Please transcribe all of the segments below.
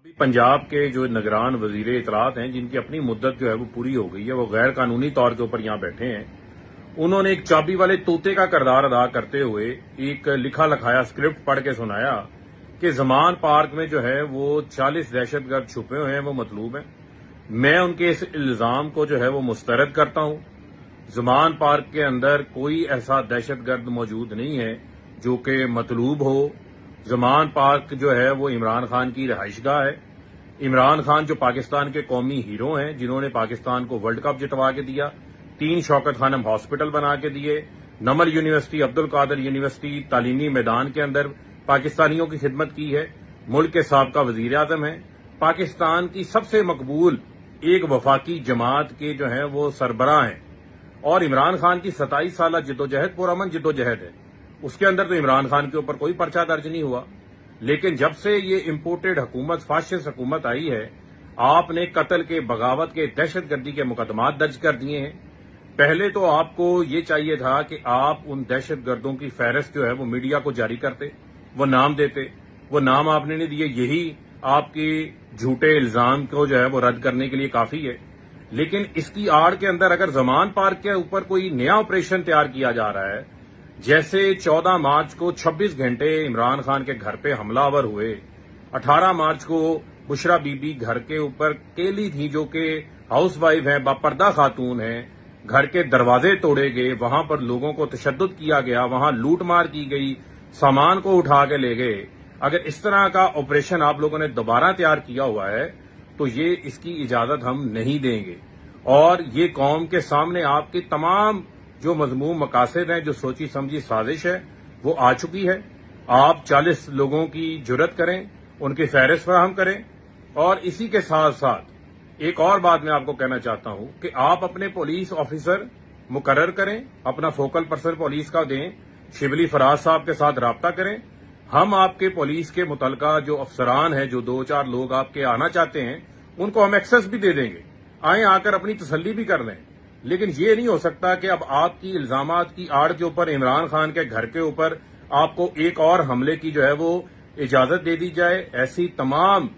अभी पंजाब के जो निगरान वजीर इतलात हैं, जिनकी अपनी मुद्दत जो है वो पूरी हो गई है, वो गैर कानूनी तौर के ऊपर यहाँ बैठे हैं। उन्होंने एक चाबी वाले तोते का किरदार अदा करते हुए एक लिखा लिखाया स्क्रिप्ट पढ़ के सुनाया कि ज़मान पार्क में जो है वो 40 दहशतगर्द छुपे हुए हैं, वो मतलूब हैं। मैं उनके इस इल्जाम को जो है वो मुस्तरद करता हूं। ज़मान पार्क के अंदर कोई ऐसा दहशतगर्द मौजूद नहीं है जो कि मतलूब हो। ज़मान पार्क जो है वो इमरान खान की रहाइशगाह है। इमरान खान जो पाकिस्तान के कौमी हीरो हैं, जिन्होंने पाकिस्तान को वर्ल्ड कप जितवा के दिया, 3 शौकत खानम हॉस्पिटल बना के दिए, नमल यूनिवर्सिटी, अब्दुल कादर यूनिवर्सिटी, तालीमी मैदान के अंदर पाकिस्तानियों की खिदमत की है, मुल्क के साबका वजीर आजम हैं, पाकिस्तान की सबसे मकबूल एक वफाकी जमात के जो है वो सरबराह हैं। और इमरान खान की 27 साल जिद्दोजहद, पुरअमन जिद्दोजहद है, उसके अंदर तो इमरान खान के ऊपर कोई पर्चा दर्ज नहीं हुआ। लेकिन जब से ये इम्पोर्टेड हुकूमत, फाशिस्ट हुकूमत आई है, आपने कत्ल के, बगावत के, दहशतगर्दी के मुकदमात दर्ज कर दिए हैं। पहले तो आपको ये चाहिए था कि आप उन दहशतगर्दों की फहरिस्त जो है वो मीडिया को जारी करते, वो नाम देते। वो नाम आपने नहीं दिए, यही आपकी झूठे इल्जाम को जो है वो रद्द करने के लिए काफी है। लेकिन इसकी आड़ के अंदर अगर ज़मान पार्क के ऊपर कोई नया ऑपरेशन तैयार किया जा रहा है, जैसे 14 मार्च को 26 घंटे इमरान खान के घर पे हमलावर हुए, 18 मार्च को बुशरा बीबी घर के ऊपर केली थी, जो कि हाउसवाइफ है, बापर्दा खातून है, घर के दरवाजे तोड़े गए, वहां पर लोगों को तशद्दुद किया गया, वहां लूटमार की गई, सामान को उठा के ले गए। अगर इस तरह का ऑपरेशन आप लोगों ने दोबारा तैयार किया हुआ है तो ये इसकी इजाजत हम नहीं देंगे। और ये कौम के सामने आपकी तमाम जो मजमूम मकासद हैं, जो सोची समझी साजिश है, वो आ चुकी है। आप 40 लोगों की जुर्रत करें, उनकी फहरिस्त फराहम करें। और इसी के साथ साथ एक और बात मैं आपको कहना चाहता हूं कि आप अपने पुलिस ऑफिसर मुकर्रर करें, अपना फोकल पर्सन पुलिस का दें, शिबली फराज साहब के साथ राब्ता करें। हम आपके पुलिस के मुतलका जो अफसरान हैं, जो 2-4 लोग आपके आना चाहते हैं, उनको हम एक्सेस भी दे देंगे, आए आकर अपनी तसल्ली भी कर लें। लेकिन ये नहीं हो सकता कि अब आपकी इल्जामात की आड़ के ऊपर इमरान खान के घर के ऊपर आपको एक और हमले की जो है वो इजाजत दे दी जाए। ऐसी तमाम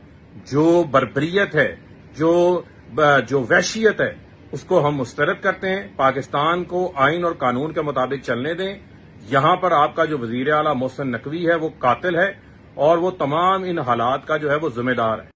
जो बर्बरियत है, जो वहशियत है, उसको हम मुस्तरद करते हैं। पाकिस्तान को आइन और कानून के मुताबिक चलने दें। यहां पर आपका जो वजीर आला मोहसिन नकवी है वो कातिल है और वो तमाम इन हालात का जो है वो जिम्मेदार है।